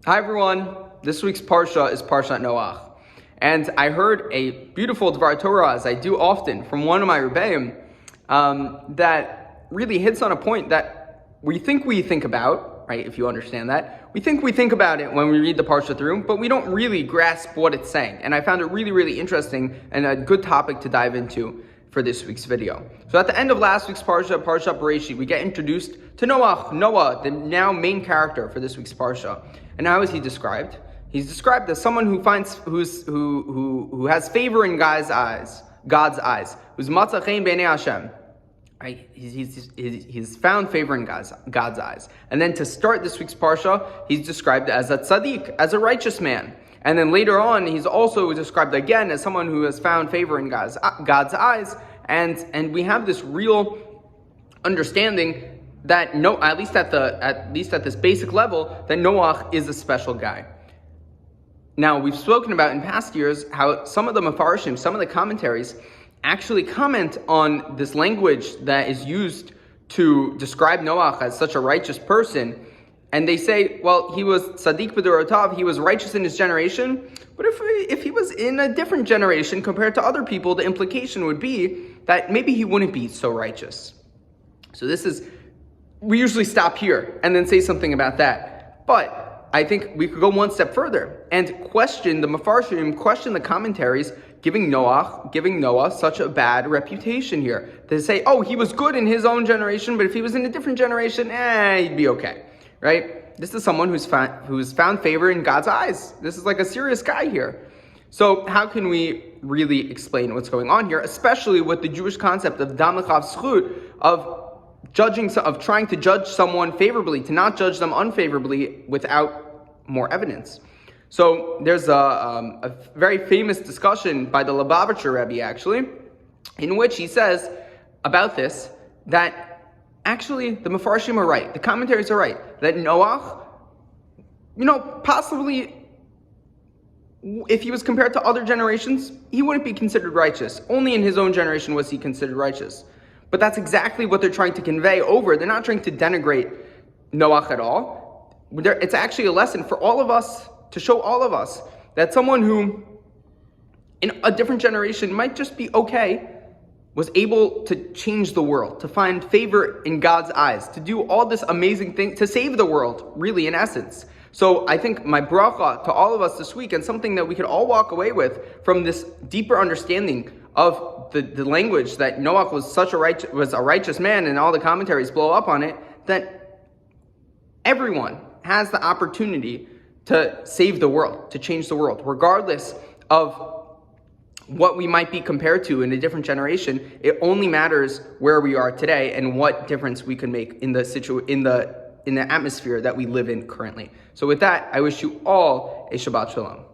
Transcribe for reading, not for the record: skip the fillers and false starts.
Hi everyone, this week's Parsha is Parshat Noach. And I heard a beautiful Dvar Torah, as I do often, from one of my Rebbeim, that really hits on a point that we think about, right, if you understand that. We think about it when we read the Parsha through, but we don't really grasp what it's saying. And I found it really, really interesting and a good topic to dive into for this week's video. So at the end of last week's Parsha, Parshat Bereshit, we get introduced to Noah, the now main character for this week's Parsha. And how is he described? He's described as someone who who has favor in God's eyes, who's matzah chen b'nei Hashem. Right? He's found favor in God's eyes. And then to start this week's Parsha, he's described as a tzaddik, as a righteous man. And then later on, he's also described again as someone who has found favor in God's eyes. And we have this real understanding that at least at this basic level, that Noach is a special guy. Now, we've spoken about in past years how some of the Mefarshim, some of the commentaries, actually comment on this language that is used to describe Noach as such a righteous person. And they say, well, he was tzaddik b'dorotav, he was righteous in his generation, but if he was in a different generation compared to other people, the implication would be that maybe he wouldn't be so righteous. So we usually stop here and then say something about that. But I think we could go one step further and question the Mefarshim, question the commentaries, giving Noah such a bad reputation here. They say, oh, he was good in his own generation, but if he was in a different generation, he'd be okay. Right? This is someone who's found favor in God's eyes. This is like a serious guy here. So how can we really explain what's going on here, especially with the Jewish concept of dam lechav zchut, of trying to judge someone favorably, to not judge them unfavorably without more evidence? So there's a very famous discussion by the Lubavitcher Rebbe, actually, in which he says about this, that actually, the Mefarshim are right. The commentaries are right. That Noach, possibly, if he was compared to other generations, he wouldn't be considered righteous. Only in his own generation was he considered righteous. But that's exactly what they're trying to convey over. They're not trying to denigrate Noach at all. It's actually a lesson for all of us, to show all of us, that someone who, in a different generation, might just be okay, was able to change the world, to find favor in God's eyes, to do all this amazing thing, to save the world, really, in essence. So I think my bracha to all of us this week, and something that we could all walk away with from this deeper understanding of the language that Noach was a righteous man, and all the commentaries blow up on it, that everyone has the opportunity to save the world, to change the world, regardless of what we might be compared to in a different generation. It only matters where we are today and what difference we can make in the atmosphere that we live in currently. So with that, I wish you all a Shabbat Shalom.